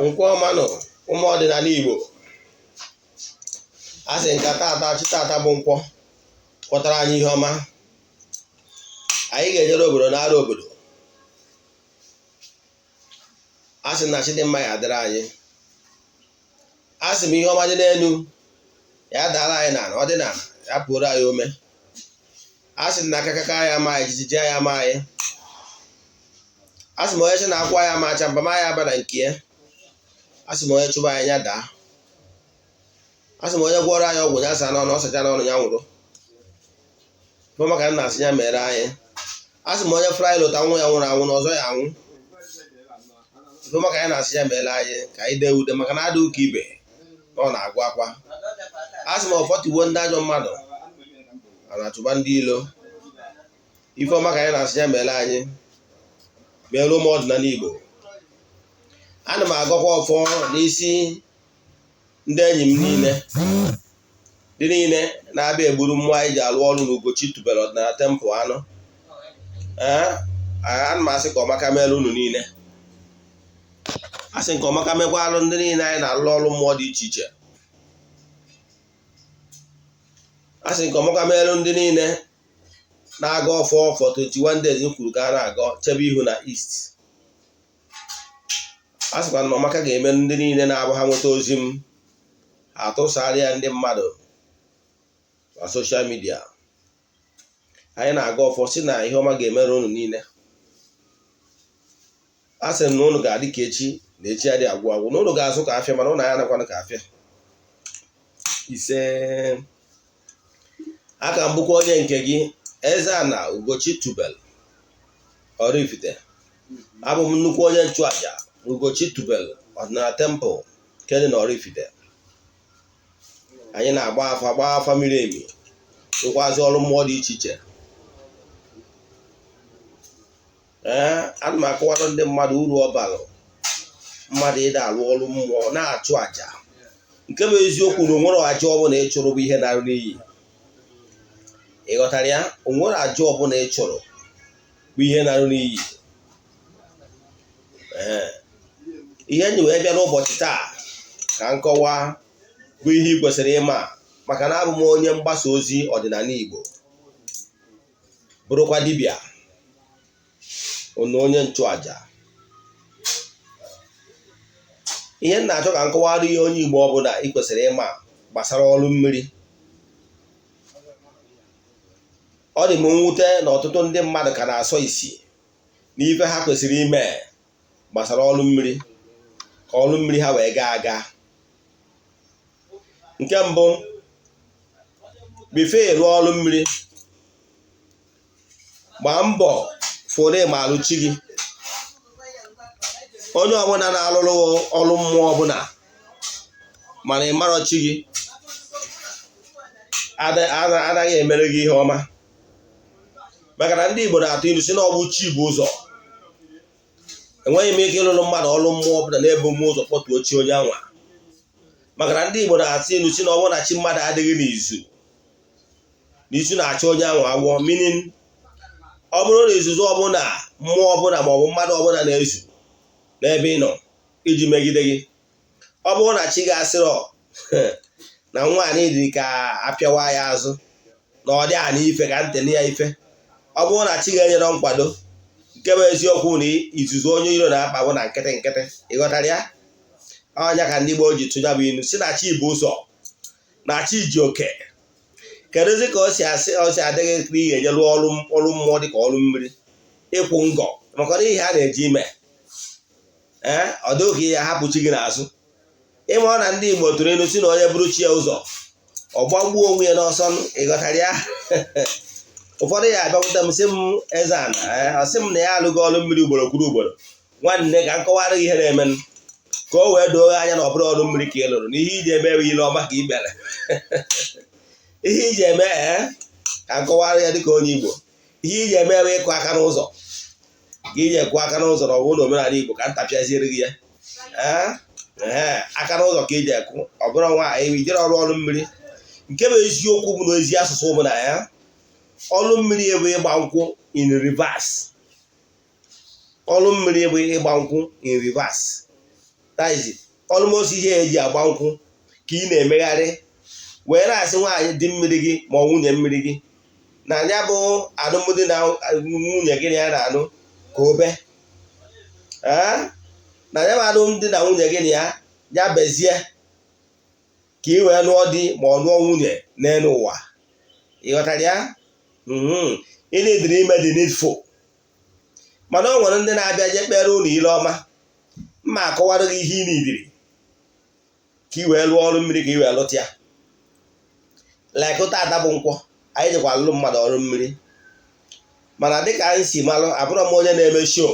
Nkwọ ọmanụ ụmụ ọdịnala Igbo a sị nka tata bụ nkwọ kpọtara anyị ihe ọma. Anyị ga-ejere obodo n'ara obodo. A sị na Chidimma ya adịrị anyị. A sị m ihe ọma dị n'elu ya dara anyị n'ala, ọ dị n'ala ya pụrụ anyị ome. A sị na akakaka ya ama anyị, jijiji ya ama anyị. A sị m onye si na-akwụ ya ma acha mba ya aba na nke ya. A sị m onye chụba anyị ya daa. A sị m onye gwọrọ anyị ọgwụ ya sa n'ọnụ, ọsacha n'ọnụ ya nwụrụ. Ife maka nna asị ya mere anyị. A sị m onye fụrụ anyị lụta nwa ya nwụrụ anwụ na ọzọ ya anwụ. Ife maka ya na-asị ya mere anyị ka anyị dee ude maka na adị ụka ibe na ọ na-agụ akwa. A sị m ọfọtuwo ndị ajọ mmadụ a na-achụba ndị ilo. Ife ọma ka anyị na-asị ya mere anyị merụ ụmụ ọdịnala Igbo. Ana m agọkwa ọfọ n'isi ndị enyi m niile ndị niile na-abịa egburu mmụọ anyị ji alụ ọrụ n'Ugochi tubelu ọdịnala tempụl anụ. Ana m asị ka ọmaka merụ unu niile. Asị nke ọmaka mekwa alụ ndị niile anyị na-alụ ọrụ mmụọ dị iche iche. Asị nke ọmaka merụ ndị niile na-aga ọfọ 21 days m kwuru ka a na-agọ chebe ihu na East. A sịkwa na ọmaka ga-eme ndị niile na-abụ ha nweta ozi m atụsara ya ndị mmadụ na soshal midia. Anyị na-aga ọfọ si na ihe ọma ga-emere unu niile. A sị m na unu ga-adị ka echi na echi adị agwụ agwụ, na unu ga-azụ ka afịa mana unu anya nakwana ka afịa. Ise aka m bụkwa onye nke gị Eze-Ana Ugochi tubelu Oraifite. Abụ m nnukwu onye nchụaja Ugochi tubelu ọdịnala tempụl nke dị na Oraifite. Anyị na-agba afa miri emi, rụkwazị ọrụ mmụọ dị iche iche. Ana m akọwara ndị mmadụ uru ọ bara mmadụ ịda alụ ọrụ mmụọ na-achụ àjà. Nke bụ eziokwu na onwere àjà ọbụla ị chụrụ bụ ihe na-arụ n'iyi. Ị ghọtara ya? Onwere àjà ọbụla ị chụrụ bụ ihe na-arụ n'iyi. Ihe nyi wee bịa n'ụbọchị taa ka nkọwa bụ ihe ị kwesịrị ịma, maka na abụ m onye mgbasa ozi ọdịnala Igbo, bụrụkwa dibịa na onye nchụaja. Ihe m na-achọ ka nkọwara ihe onye Igbo ọbụla ị kwesịrị ịma gbasara ọrụ mmiri. Ọ dị m mwute na ọtụtụ ndị mmadụ ka na-asọ isi n'ife ha kwesịrị ime gbasara ọrụ mmiri ka ọrụ mmiri ha wee gaa aga. Nke mbụ, bifo ịrụ ọrụ mmiri, gbaa mbọ fụrụ ma alụchi gị. Onye ọbụla na-alụrụ ọrụ mmụọ ọbụla mana ị marọ chi gị anaghị emere gị ihe ọma, maka na ndị Igbo na-atụ ilu si na ọ bụ chi bụ ụzọ. Enweghị m ike ịlụrụ mmadụ ọrụ mmụọ ọbụla na-ebu m ụzọ kpọtuo chi onye anwa, maka na ndị Igbo na-atụ ilu si na ọ bụrụ na chi mmadụ adịghị n'izu na-achọ onye anwa agwọ. Meaning, ọ bụrụ na izuzu ọbụla mmụọ ọbụla maọbụ mmadụ ọbụla na-ezu n'ebe ị nọ iji megide gị, ọ bụrụ na chi ga-asịrọ na nwaanyị dị ka apịawa ya azụ na ọ dị ana ife ka ntene ya ife, ọ bụrụ na chi ga-enyere nkwado, nke bụ eziokwu na izuzu onye iro na-akpa bụ na nkịtị nkịtị. Ị ghọtara ya? Ọnya ka ndị Igbo ji tụnya bụ inu si na chi bụ ụzọ na chi ji oke. Kedụzi ka o si adịghị ị ga-enyelu ọrụ mmụọ dịka ọrụ mmiri, ịkwụ ngọ maka na ihe a na-eji ime ọ dịghị ya hapụ chi gị n'azụ. Ịma na ndị Igbo tụrụ elu si na onye bụrụ chi ya ụzọ ọ gbagbuo onwe ya n'ọsọ. Ị ghọtara ya? Ụfọdụ ya abịakwute m sị m Eze-Ana, ọ sị m na ya alụghị ọrụ mmiri ugboro kwuru ugboro. Nwanne ka m kọwara gị ihe na-eme ka o wee doo anya na ọ bụrụ ọrụ mmiri ka ị lụrụ, na ihe iji eme bụ ile ọma ka ị bịara. Ihe iji eme ka nkọwara ya dịka onye Igbo, ihe iji eme bụ ịkụ aka n'ụzọ. Ka iji ekwu aka n'ụzọ na ọ bụrụ na omenala Igbo ka ntapịaziere gị ya. Aka n'ụzọ ka iji ekwu, ọ bụrụ nwaanyị ijere ọrụ mmiri. Nke bụ eziokwu bụ na ezi asụsụ bụ na ya ọrụ mmiri bụ ịgba nkwụ in reverse. Ọrụ mmiri bụ ịgba nkwụ in reverse. taizi almost ihe eji agba nkwụ ka ị na-emegharị wee na-asị nwaanyị dị mmiri gị ma ọ nwunye mmiri gị na ya bụ alụmdi na nwunye gị na ya na-anụ ka obe na ya bụ alụmdi na nwunye gị na ya bezie ka ị wee lụọ di ma ọ lụọ nwunye n'elu ụwa. Ịghọtara ya? Ị na-ediri ime dị needful. Mana o nwere ndị na-abịa je kpere ụlọ ile ọma mma akọwara gị ihe ị na-ediri ka ị wee lụọ ọrụ mmiri ka ị wee lụta ya. Like ụta ada bụ nkwọ anyị jikwa alụ mmadụ ọrụ mmiri, mana dịka anyị si malụ abụrọ m onye na-eme show.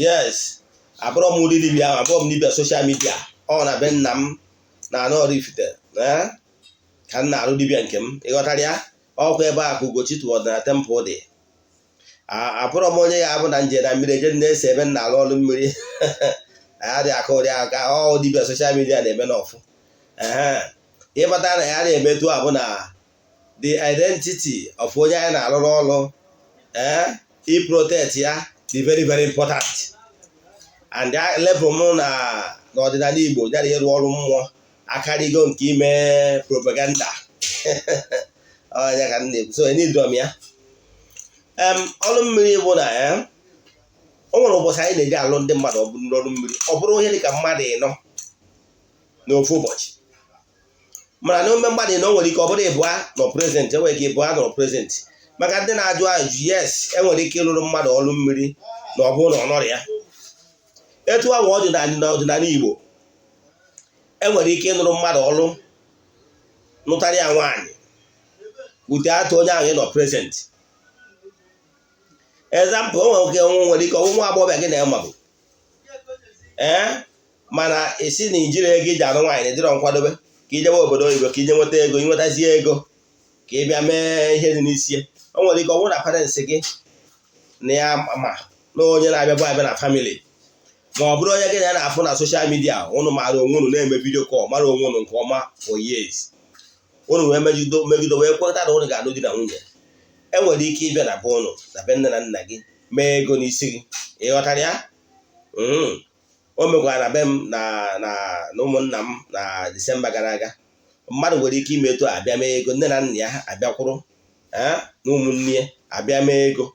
Yes, abụrọ m ụdị dibịa ahụ, abụrọ m dibịa soshal midia. Ọ na be nna m na anọ Oraifite ka m na-alụ dibịa nke m. Ịghọtara ya? Ọkwa ebe a ka Ugochi tụwọdụ na tempụl dị. Abụrọ m onye ya abụ na nje na mmiri eje na-ese ebe m na-alụ ọrụ mmiri ya dị aka ụdị aka ọ dibịa soshal midia na-eme n'ọfụ. Ịbata na ya na-emetụ abụ na the identity of onye anyị na-alụrụ ọrụ i-protect ya dị very very important. And level m na n'ọdịnala Igbo ya na ịrụ ọrụ mmụọ akarịgo nke ime propaganda. Ọnya ka m na-ekwu. So enidrom ya ọrụ mmiri bụ na o nwere ụbọchị anyị na-eji alụ ndị mmadụ ọrụ mmiri. Ọ bụrụ ihe dịka mmadụ ịnọ n'ofu ụbọchị, mana na ome mmadụ ịnọ nwere ike ọ bụrụ ịbụa nọ prezent, enwere ike ịbụa nọ prezent. Maka ndị na-ajụ ajụ, yes, enwere ike ịlụrụ mmadụ ọrụ mmiri na ọ bụrụ na ọ nọrọ ya. Etu ahụ ọdịnala Igbo enwere ike ịnụrụ mmadụ ọrụ nụtara ya nwaanyị wute atụ onye ahụ ịnọ prezent. Example, nwere ike ọnwụ agbọghọbịa gị na ya mabụ mana esi na ijiri ego iji anụ nwaanyị na-edịrọ nkwadobe ka ijebe obodo oyibo ka ije nweta ego, inwetazie ego ka ị bịa mee ihe dị n'isi. O nwere ike ọnwụ na parents gị na ya ma na onye na-abịa bụ abịa na family, ma ọ bụrụ onye gị na ya na-afụ na soshal midia ụnụ mara onwe ụnụ na-eme vidio kọl, mara onwe ụnụ nke ọma for years, ụnụ wee megido wee kwekọta na ụnụ ga-alụ di na nwunye. Enwere ike ịbịa na be ụnụ na be nne na nna gị mee ego n'isi gị. Ịghọtara ya? O mekwara na be m na ụmụnna m na Disemba gara aga. Mmadụ nwere ike ime etu abịa mee ego, nne na nna ya abịakwụrụ na ụmụnne ya abịa mee ego,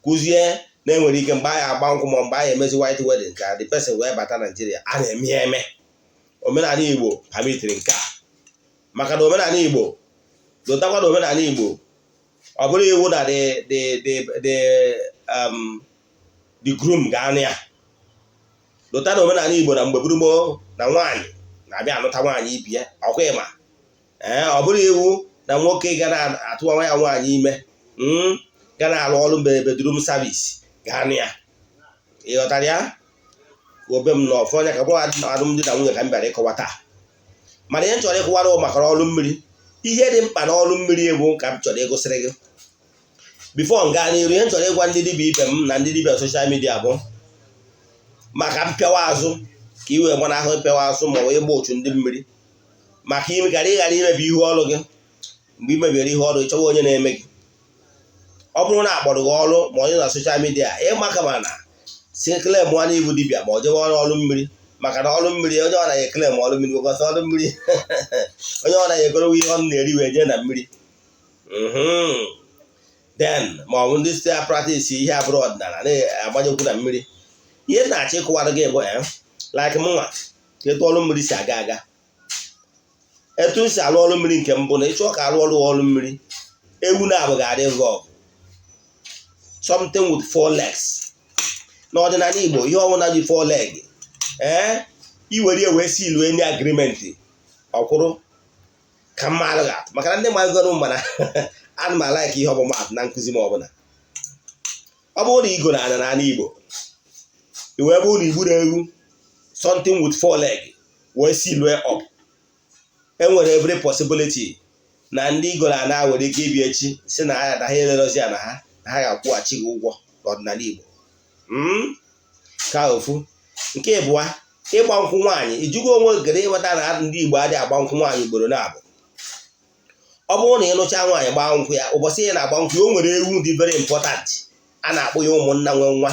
kụzie na enwere ike mgbe anyị agba nkwụ ma mgbe anyị emezi white wedding ka the person wee bata Nigeria. A na-eme ya eme. Omenala Igbo pamitiri nke a, maka na omenala Igbo dotakwa na omenala Igbo ọ bụrụ iwu na the groom ga-anụ ya. Lụta na omenala Igbo na mgbe gboo na nwaanyị na-abịa anụta nwaanyị ibi ya, ọkwa ịma ọ bụrụ iwu na nwoke ga na-atụwa nwa ya nwaanyị ime ga na-alụ ọrụ bedroom service ga-anụ ya. Ịghọtara ya? Obe m na ọfọ onye ka bụ alụmdi na nwunye ka m bịara ịkọwa taa. Mana ihe m chọrọ ịkọwara maka ọrụ mmiri, ihe dị mkpa na ọrụ mmiri bụ ka m chọrọ ịgụsịrị gị bifo m gaa n'iru. Ihe m chọrọ ịgwa ndị dibịa ibe m na ndị dibịa soshal midia bụ maka mpịawa azụ, ka ị wee gbanahụ mpịawa azụ ma ọ wee gba ochu ndị mmiri, maka ime ghara imebi ihu ọrụ gị. Mgbe ị mebiri ihe ọrụ, ịchọwa onye na-eme gị. Ọ bụrụ na akpọrọ gị ọrụ ma onye na soshal midia, ịmaka mana si klem nwa na ibu dibịa ma ọ jewe ọrụ mmiri, maka na ọrụ mmiri onye ọ naghị eklem ọrụ mmiri gwekọta ọrụ mmiri onye ọ naghị egorowe ihe ọ na-eri wee jee na mmiri. Then ma ọ bụ ndị site practice ihe abụrụ ọdịnala na-agbanyekwu na mmiri. Ihe na-achọ ịkụwara gị bụ like mụnwa ka etu ọrụ mmiri si aga. Etu si alụ ọrụ mmiri nke mbụ na ịchọ ka alụ ọrụ mmiri, ewu na-abụ ga-adị involved, something with 4 legs. N'ọdịnala Igbo ihe ọbụla ji 4 leg iwere wee si ilu enye agrimenti ọkwụrụ ka mma alụ ga-atụ. Maka na ndị magoro mana ana m alaiki ihe ọbụma atụ na nkụzi m ọbụla. Ọ bụrụ na igo na n'ala Igbo iwee bụrụ na igburu ewu something with 4 leg wee si ilue up, enwere every possibility na ndị igo na ana nwere ike ịbịa echi si na ha adaghị elerozi ya na ha ga-akwụghachi gị ụgwọ n'ọdịnala Igbo. Ka ofu. Nke ịbụa, ịgba nkwụ nwaanyị. Ijugo onwe gere ịghọta na ndị Igbo adịghị agba nkwụ nwaanyị ugboro na-abụ. Ọ bụrụ na ịnụcha nwaanyị gbaa nkwụ ya, ụbọchị ya na-agba nkwụ ya, o nwere ewu dị very important a na-akpọ ya ụmụnna nwe nwa,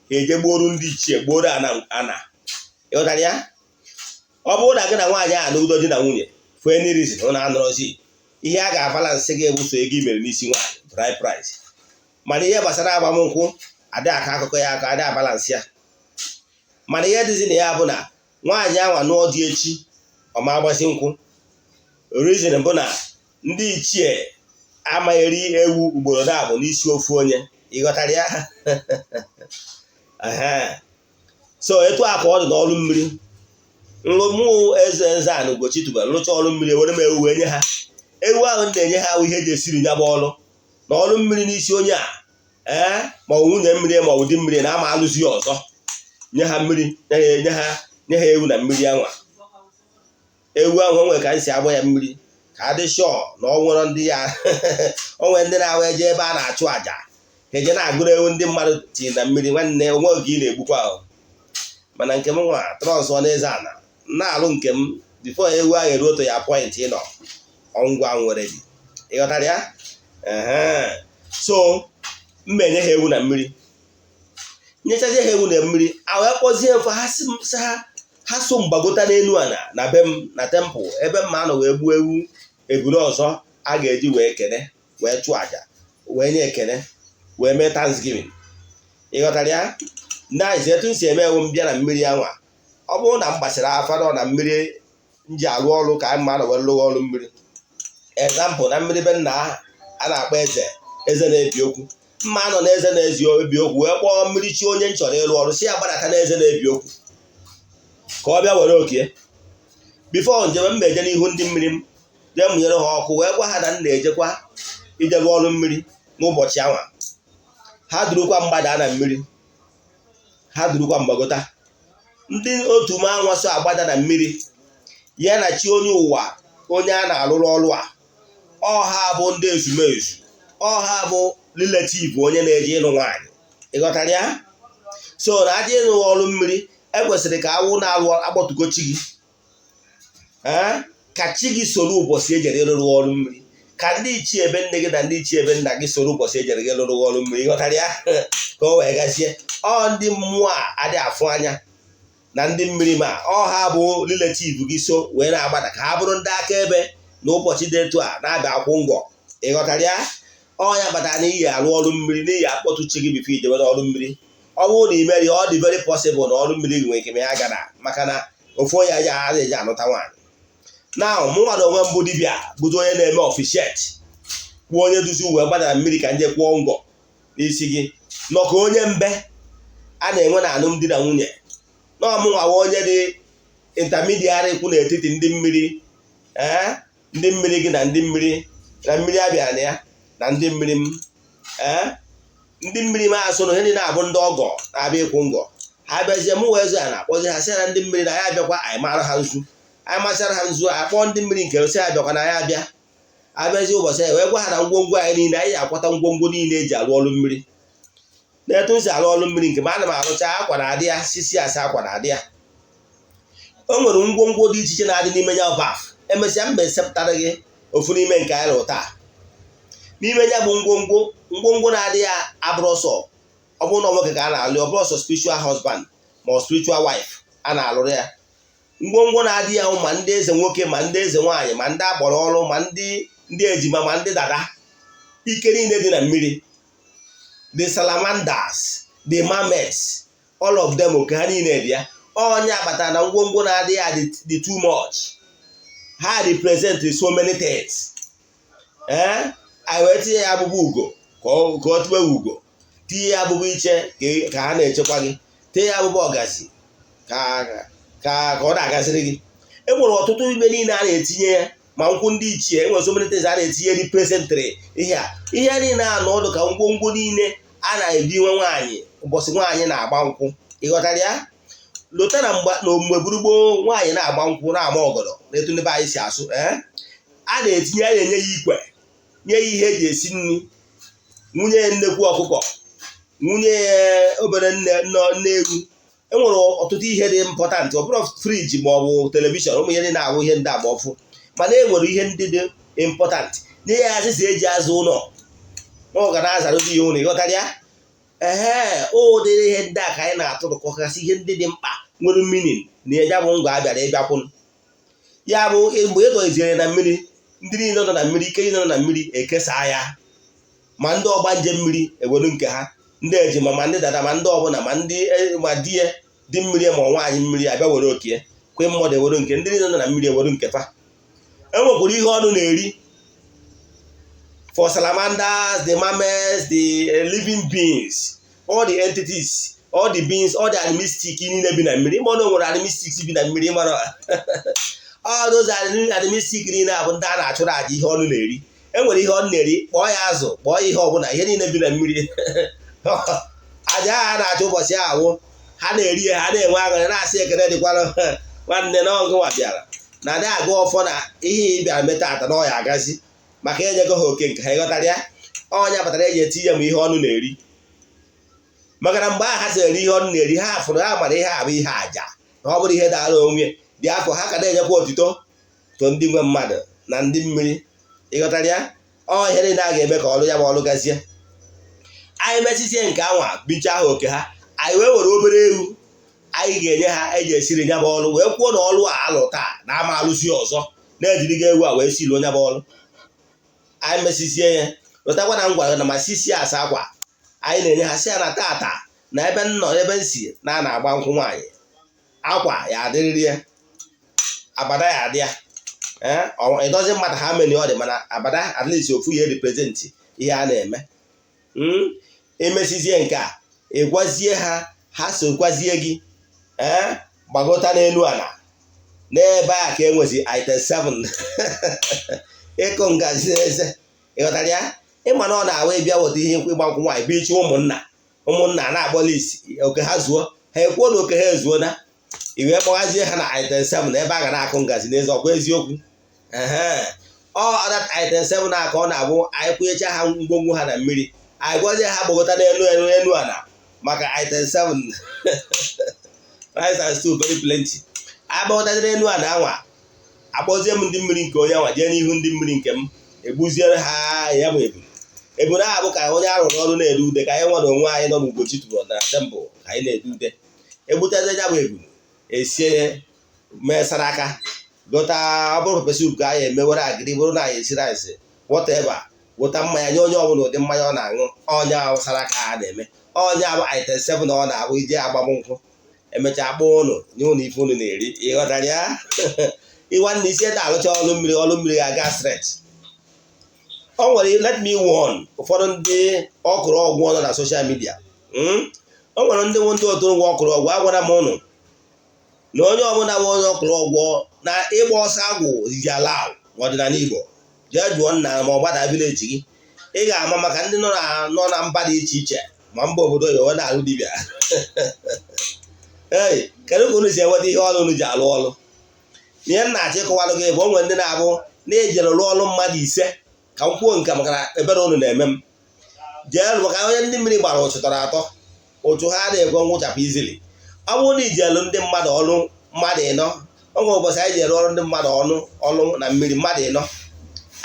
eje gboro ndị ichie gboro ana ịghọtara ya. Ọ bụrụ na gị na nwaanyị a n'udo di na nwunye for any reason ọ na-anọrọzi, ihe a ga-abalansị gị bụ so ego i mere n'isi nwaanyị bride price, mana ihe gbasara agbamnkwụ adị aka akụkọ ya aka adị abalansị ya. Mana ihe dịzi na ya bụ na nwaanyị anwa nụọ di echi ọ ma agbasi nkwụ, reason bụ na ndị ichie amagheri ewu ugboro na-abụ n'isi ofu onye, ịghọtara ya. So etu a ka ọ dị n'ọrụ mmiri. Nlụmụ eze Nzanụ Ugochi tubelu lụcha ọrụ mmiri were m ewu enye ha. Ewu ahụ na-enye ha ihe eji esiri ya bụ ọrụ na ọrụ mmiri n'isi onye a ma ọ nwunye mmiri ma ọ dị mmiri na ama alụzi ya ọzọ, nye ha mmiri, nye ha ewu na mmiri anwa. Ewu ahụ nwere ka anyị si agba ya mmiri ka adị shọọ na ọ nwere ndị ya onwe ndị na-awa eje ebe a na-achụ àjà eje na-agụrụ ewu ndị mmadụ tiri na mmiri, nwanne onwe oge ị na-egbukwa ahụ. Mana nke m nwa trọnsọ n'eze ana na-alụ nke m bifo ewu ahụ eruo to ya point ịnọ ngwa nwere dị, ịghọtara ya. So mmenye ha ewu na mmiri, nyechazie ha ewu na mmiri a wee kpọzie mfa ha so mgbagota n'elu ana na be m na tempụl ebe mma anọ wee gbuo ewu eburu ọzọ a ga-eji wee kene wee chụọ àjà wee nye ekene wee mee Thanksgiving, ịghọtara ya. Naizi etu m si eme ewu m bịa na mmiri anwa, ọ bụrụ na m gbasara afado na mmiri m ji alụ ọrụ ka anyị mma nọ wee lụọ ọrụ mmiri. Example, na mmiri be nna a na-akpọ eze na-ebi okwu, mma nọ na eze na-ezi ebi okwu wee kpọọ mmiri chi onye m chọrọ ịlụ ọrụ si ya gbadata na eze na-ebi okwu ka ọ bịa were okie. Bifo njem m eje n'ihu ndị mmiri m jee mụnyere ha ọkụ wee gwa ha na m na-ejekwa ije lụọ ọrụ mmiri n'ụbọchị anwa. Ha durukwa mgbada na mmiri, ha durukwa mgbagota. Ndị otu m anwa so agbada na mmiri ya na chi onye ụwa onye a na-alụrụ ọrụ a, ọha bụ ndị ezumezu, ọha bụ relative onye na-eje ịlụ nwaanyị, ịghọtara ya. So na aja ịlụ ọrụ mmiri ekwesịrị ka awụ na-alụ akpọtugo chi gị, ka chi gị soro ụbọchị ejere ịlụrụ ọrụ mmiri, ka ndị ichie ebe nne gị na ndị ichie ebe nna gị soro ụbọchị ejere gị ịlụrụ ọrụ mmiri, ịghọtara ya. Ka o wee gazie ndị mmụọ a adị afụ anya na ndị mmiri ma ọha bụ relative gị so wee na-agbada ka ha bụrụ ndị akaebe na ụbọchị dị etu a na-abịa akwụ ngwọ, ịghọtara ya. Ọnya batara na iyi alụ ọrụ mmiri n'ihi akpọtụ chi gị bifo ijebe n'ọrụ mmiri. Ọ bụrụ na imeri ọ dị very possible na ọrụ mmiri nwere ike ya gara maka na ofu onye aja a eji anụta nwaanyị. Na mụnwa na onwe mbụ dibịa bụzi onye na-eme ofishet bụ onye duzi uwe gbadara mmiri ka nje kwụọ ngọ n'isi gị nọ ka onye mbe a na-enwe na alụmdi na nwunye. N'ọmụnwawa onye dị intermediary kwu n'etiti ndị mmiri ndị mmiri gị na ndị mmiri na mmiri abịa na ya na ndị mmiri m ndị mmiri m asụ na ihe ndị na-abụ ndị ọgọ na-abịa ịkwụ ngọ. Ha bịazie m wee zo ya na-akpọzi ha sị na ndị mmiri na ya abịakwa anyị mara ha nzu, anyị masịara ha nzu akpọọ ndị mmiri nke si abịakwa na ya abịa abịazi ụbọchị ya wee gwa ha na ngwongwo anyị niile anyị akwata ngwongwo niile eji alụ ọrụ mmiri. Na-etu nsi alụ ọrụ mmiri nke ma ana m arụcha akwa na adị ya sisi asa akwa na adị ya. O nwere ngwongwo dị iche iche na-adị n'ime ya baf. Emesịa mba esepụtara gị ofu n'ime nke anyị lụrụ taa. N'ime ya bụ ngwongwo na-adị ya abụrụ ọsọ ọ bụrụ na nwoke ka a na-alụ, ọ bụrụ ọsọ spiritual husband ma ọ spiritual wife a na-alụrụ ya. Ngwongwo na-adị ya ma ndị eze nwoke ma ndị eze nwaanyị ma ndị agbọrọ ọrụ ma ndị ejima ma ndị dada, ike niile dị na mmiri. The salamanders, the mermaids, all of them oke ha niile dị ya. Onye akpatara na ngwongwo na-adị ya dị too much. Ha represent so many things. Anyị wee tinye ya abụbụ ugo ka ọ tụwe ugo, tinye ya abụbụ iche ka ha na-echekwa gị, tinye ya abụbụ ọgazi ka ọ na-agaziri gị. E nwere ọtụtụ ibe niile a na-etinye ya ma nkwụ ndị ichie, enwere so many things a na-etinye representary ihe niile a n'ọdụ ka ngwongwo niile a na-ebi nwe nwaanyị ụbọchị nwaanyị na-agba nkwụ, ịghọtara ya. Lota na omume gburugburu nwaanyị na-agba nkwụ na-ama ọgọdọ na-etu ndị be anyị si asụ a na-etinye ya enye ya ikwe, nye ya ihe eji esi nri, nwunye ya nnekwu ọkụkọ, nwunye ya obere nne ewu. Enwere ọtụtụ ihe dị important, ọ bụrụ friji ma ọ bụ telivishọn, ụmụ ihe ndị na-ahụ ihe ndị agba ọfụ, mana enwere ihe ndị dị important nye ya azịza eji azụ ụlọ ma ọ ga na-azara dị ya ụlọ, ịghọtara ya. Ụdịrị ihe ndị a ka anyị na-atụrụkọgasị ihe ndị dị mkpa nwere meaning na ya bụ ngwa abịara ịbịakwụ. Ya bụ mgbe ị dọziere na mmiri, ndị niile nọ na mmiri, ike niile nọ na mmiri ekesaa ya, ma ndị ọgbanje mmiri ewere nke ha, ndị ejima ma ndị dada ma ndị ọbụla ma ndị ma di ya dị mmiri ma nwaanyị mmiri abịa were oke, kwe mmadụ ewere nke, ndị niile nọ na mmiri ewere nke fa. Enwekwara ihe ọnụ na-eri for salamanders, the mammals, the living beings, all the entities, all the beings, all the animistic niile bi na mmiri. Ịma na o nwere animistic bi na mmiri, mara all those animistic niile bụ ndị a na-achụrụ aja ihe ọnụ na-eri. Enwere ihe ọnụ na-eri, kpọọ ya azụ, kpọọ ihe ọbụla, ihe niile bi na mmiri aja ha na-achụ ụbọchị ahụ, ha na-eri ya, ha na-enwe aṅụrị, na-asị ekele dịkwara nwanne na ọgụnwa bịara na adị agụ ọfọ na ihe ị bịara meta ata na ọ ya agazi maka enyego ha oke nke ha. Ịghọtara ya? Ọnya batara eji eti ya ma ihe ọnụ na-eri, maka na mgbe a ha sere ihe ọnụ na-eri, ha fụrụ ha mara ihe abụ ihe aja na ọ bụrụ ihe dara onwe dị afọ, ha ka na-enyekwa otito to ndị nwe mmadụ na ndị mmiri. Ịghọtara ya? Ọ ihe niile a ga-eme ka ọrụ ya ma ọrụ gazie. Anyị mesisie nke anwa bicha ha oke ha, anyị wee were obere ewu anyị ga-enye ha eji esiri ya bụ ọrụ, wee kwuo na ọrụ a alụ taa na ama alụsi ọzọ, na-ejiriga ewu a wee siri onye bụ ọrụ. Anyị mesisie ya, wetakwa na ngwa na ma sisi asa akwa anyị na-enye ha, si ya na tata na ebe nnọ ebe nsi na na-agba nkwụ nwaanyị, akwa ya adịrịrị ya, abada ya adị ya. Ịdozi mmadụ ha meni ọ dị, mana abada at least ofu ya represent ihe a na-eme. Emesizie nke a, ịgwazie ha, ha sokwazie gị gbagota n'elu ala n'ebe a ka enwezi item 7 ịkụ ngazi eze. Ịghọtara ya? Ịma na ọ na-awa ịbịa weta ihe nkwa ịgba nkwụ nwaanyị bụ ichi ụmụnna na-akpọla isi oke ha zuo, ha ekwuo na oke ha ezuo na iwee kpọghazie ha na item 7 na ebe a ga na-akụ ngazi n'eze. Ọkwa eziokwu? Ọ dat item 7 na aka ọ na-abụ anyị kwụnyecha ha ngwongwo ha na mmiri, anyị gwazie ha gbagota n'elu ala maka item 7 rice and stew very plenty. Agbagotaziri elu ala anwa, akpọzie m ndị mmiri nke onye anwa jee n'ihu ndị mmiri nke m, egbuziere ha ya bụ ebunu ahụ bụ ka onye arụrụ ọrụ na-ede ude, ka anyị nwere onwe anyị nọ n'Ugochi tụrụ na tembụl ka anyị na-ede ude. Egbutazie ya bụ ebunu, esie mee saraka, gota ọ bụrụ pepe soup ka anyị emewere agịrị, bụrụ na anyị esiri anyị whatever, wota mmanya nye onye ọbụla ụdị mmanya ọ na-aṅụ. Ọnya saraka ha na-eme, ọnya bụ item 7 na ọ na-abụ ije agbamnkwụ, emechaa kpọọ ụnụ nye ụnụ ife ụnụ na-eri. Ịghọtara ya? Ịnwanne isi ede alụcha ọrụ mmiri ga-aga stret. O nwere let me warn ụfọdụ ndị ọkụrụ ọgwụ nọ na soshal midia. O nwere ndị otu ụgwọ ọkụrụ ọgwụ, agwara m ụnụ na onye ọbụla bụ onye ọkụrụ ọgwụ na ịgba ọsọ agwụ ji ala ọdịnala Igbo, jee jụọ nna ma ọ gbada vileji gị, ị ga-ama maka ndị nọ na mba dị iche iche ma mba obodo oyibo na-alụ dibịa. Kedu ka unu si enweta ihe ọrụ unu ji alụ ọrụ? Ihe m na-achọ ịkọwalụ gị bụ onwe ndị na-abụ na-ejere rụọ ọrụ mmadụ 5 ka m kwuo nke maka na ebere unu na-eme m jee maka onye ndị mmiri gbara ụchụ tọrọ atọ, ụchụ ha na-ekwe nwụchapụ izili. Ọ bụrụ na iji elu ndị mmadụ ọrụ mmadụ 4, o nwere ụbọchị anyị ji eru ọrụ ndị mmadụ ọrụ na mmiri mmadụ 4,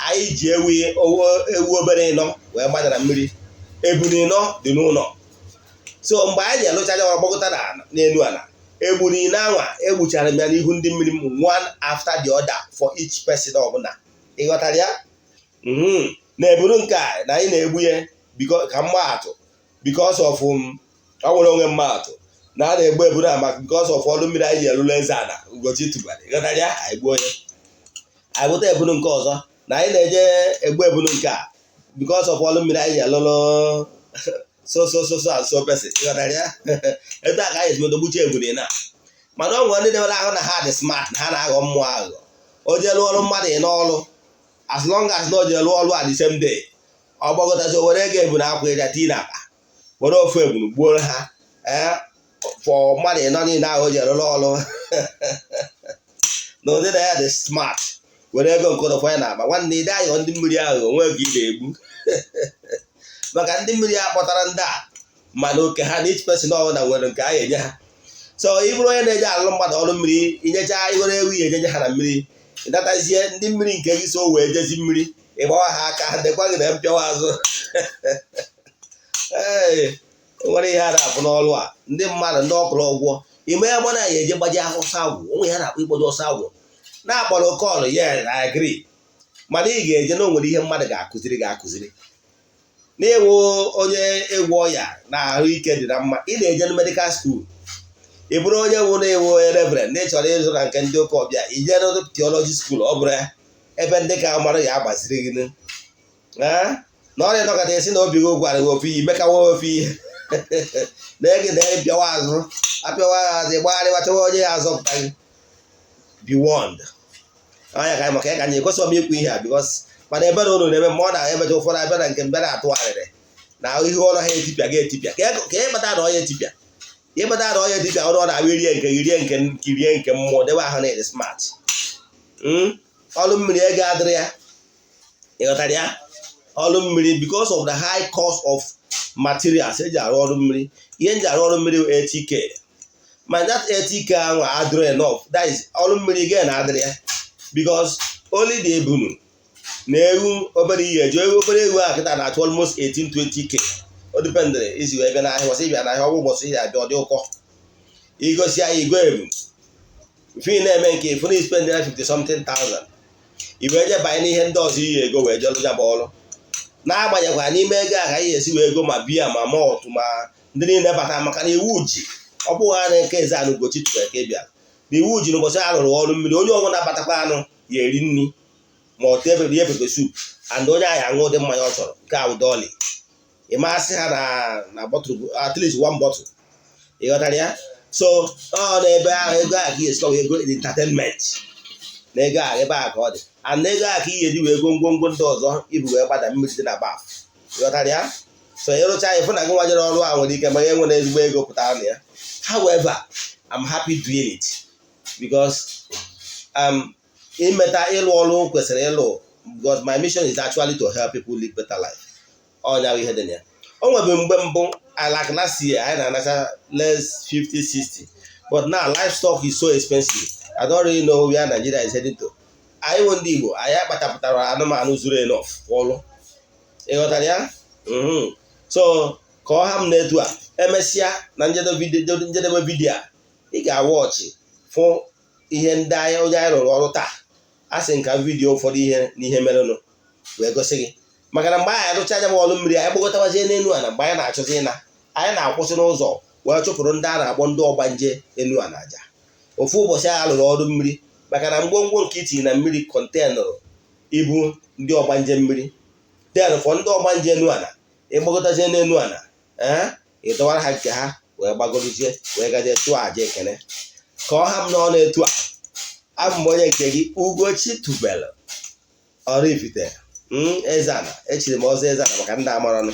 anyị ji ewu obere 4 wee gbada na mmiri, ebunu 4 dị n'ụlọ. So mgbe anyị ji elụchaja ọrụ gbagota n'elu ala, egburu anwa egbuchara m ya n'ihu ndị mmiri m, one after the other for each person ọbụla. Ịghọtara ya? Na eburu nke a na anyị na-egbu ya ka mmaatụ because of ọ nwere onwe mmaatụ na a na-egbu eburu a maka because of ọrụ mmiri anyị ji elụlụ eze ala Ugochi tụbara. Ịghọtara ya? Anyị gbuo ya, anyị bụta eburu nke ọzọ na anyị na-eje egbu eburu nke a because of ọrụ mmiri anyị ji elụlụ so person. Ịghọtara ya? Etu a ka anyị ezimedo gbucha eburu na mana ọ nwere ndị debere ahụ na ha dị smart na ha na-aghọ mmụọ aghụghọ. O jee lụọ ọrụ mmadụ n'ọrụ, as long as na o jee lụọ ọrụ a the same day, ọ gbagotazi o were ego ebunu akwa ịja tii na akpa, were ofu ebunu gbuo ha fọ mmadụ 4 niile ahụ o ji lụrụ ọrụ na ụdị na ya dị smart, were ego nke ụdọfọ ya na akpa. Nwanne ide aghụghọ ndị mmiri ahụ onwe gị na-egbu maka ndị mmiri a kpọtara ndị a mana oke ha na each person ọbụla nwere nke a enye ha. So ị bụrụ onye na-eje alụ mmadụ ọrụ mmiri, inyecha iwere ewu ya ejenye ha na mmiri, ịdatazie ndị mmiri nke gị so wee jezi mmiri, ịgbawa ha aka, dekwa gị na mpịawa azụ. Nwere ihe a na-apụ n'ọrụ a, ndị mmadụ ndị ọkụrụ ọgwọ ime ya gbana ya eje gbaji ọsọ agwụ onwe ya na-akpọ ịgbaji ọsọ agwụ na-akpọrọ kọlụ ya I agree mana ị ga-eje na o nwere ihe mmadụ ga-akụziri na-ewu onye egwu ọya na ahụike dị na mma ị na-eje na medical school ị bụrụ onye wụ na-ewu reverend na ịchọrọ ịzụ na nke ndị ụka ọbịa ije na theology school ọ bụrụ ya ebe ndị ka mara ya agbaziri gị na ọrịa nọkọta esi na obi gị gwara gị ofu ihe mekawa ofu ihe na-ege na-ebịawa azụ apịawa azụ gbagharịwa chọwa onye ya azọpụta gị be warned anya ka maka ya ka anyị ekwesịghị m ikwu ihe a because mana ebe na ụlọ na-eme ma ọ na-emecha ụfọdụ abịa na nke mbe na-atụgharịrị na ihe ụlọ ha etipịa ga-etipịa ka ịkpata na ọya etipịa ịkpata na ọya etipịa ọrụ ọ na-abụ irie nke mmụọ debe ahụ na ịdị smart ọrụ mmiri ego adịrị ya ịghọtara ya ọrụ mmiri because of the high cost of materials eji arụ ọrụ mmiri ihe nji arụ ọrụ mmiri 80k ma that 80k ahụ adịrị enough that is ọrụ mmiri ga na-adịrị ya because only the ebunu na ewu obere ihe eji obere ewu a kịta na-achụ almost 18-20k o dependere isi wee bịa n'ahịa wasị ịbịa n'ahịa ọgwụ ụbọchị ihe abịa ọ dị ụkọ igosi anyị igwe ebu fi na-eme nke ifu na spend 50-something thousand i wee je banye n'ihe ndị ọzọ iyi ego wee jọrụ ya bụ ọrụ na-agbanyekwa n'ime ego a ka anyị esi wee ego ma biya ma mọtụ ma ndị niile bata maka na iwu ji ọ bụghị ha na nke eze anụ Ugochi tụrụ eke bịara na iwu ji n'ụbọchị a rụrụ ọrụ mmiri onye ọnwụ na-abatakwa anụ ya eri nri ma ọ tebere ihe pepe sup and onye ahụ aṅụ ụdị mmanya ọ chọrọ nke a ụdọọlị ịmasị ha na bọtụlụ at least one bottle ịghọtara ya so ọ na ebe ahụ ego ahụ ka ị esi ego entertainment na ego ahụ ebe ahụ ka ọ dị and ego ahụ ka ị ga-eji wee ngwongwo ndị ọzọ ibu wee gbada mmiri dị na baf ịghọtara ya so ịrụcha ya ịfụ na gị nwanyere ọrụ ahụ nwere ike ma ihe nwere ezigbo ego pụtara na ya however I'm happy doing it because imeta ịlụ ọrụ kwesịrị ịlụ because my mission is actually to help people live better life ọnya ihe dị na ya o nwebe mgbe mbụ like last year anyị na-anacha less 50-60 but now livestock is so expensive I don't really know where Nigeria is heading to anyị bụ ndị Igbo anyị akpachapụtara anụmanụ zuru enough ọrụ ịghọtara ya so ka ọ ha m na-etu a emesịa na njedebe vidio a ị ga-awọchị fụ ihe ndị anyị onye anyị rụrụ ọrụ taa a sị nka vidio ụfọdụ ihe n'ihe merenụ wee gosi gị maka na mgbe anyị arụcha anya m ọrụ mmiri anyị gbagọtawazie n'elu a na mgbe anyị na-achọzi ịna anyị na-akwụsị n'ụzọ wee chụpụrụ ndị a na-akpọ ndị ọgbanje enu a na-aja ofu ụbọchị anyị rụrụ ọrụ mmiri maka na ngwongwo nke itinye na mmiri kọntenụrụ ibu ndị ọgbanje mmiri den fọ ndị ọgbanje enu ana ịgbagọtazie n'enu ana ịdọwara ha nke ha wee gbagorozie wee gaje chụọ aja ekene ka ọ ha m nọ na-etu a abụ m onye nke gị Ugochi tubelu Oraifite Eze-Ana echiri m ọzọ Eze-Ana maka ndị amaranụ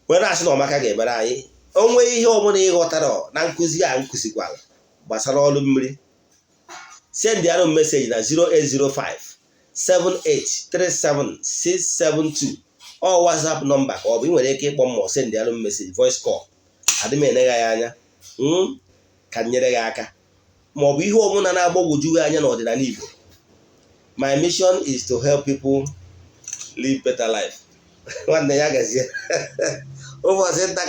wee na-asị na ọmaka ga-emere anyị onwe ihe ọbụla ịghọtara na nkụzi a nkụzikwala gbasara ọrụ mmiri send ya meseji na 08057837672 ọ WhatsApp nọmba ka ọ bụ ị nwere ike ịkpọ m ma send ya meseji voice call adị m enegha ya anya ka nyere gị aka ma ọ bụ ihe ọbụla na-agbagwoju gị anya n'ọdịnala Igbo my mission is to help people live better life nwanne ya gazie ụbọchị nta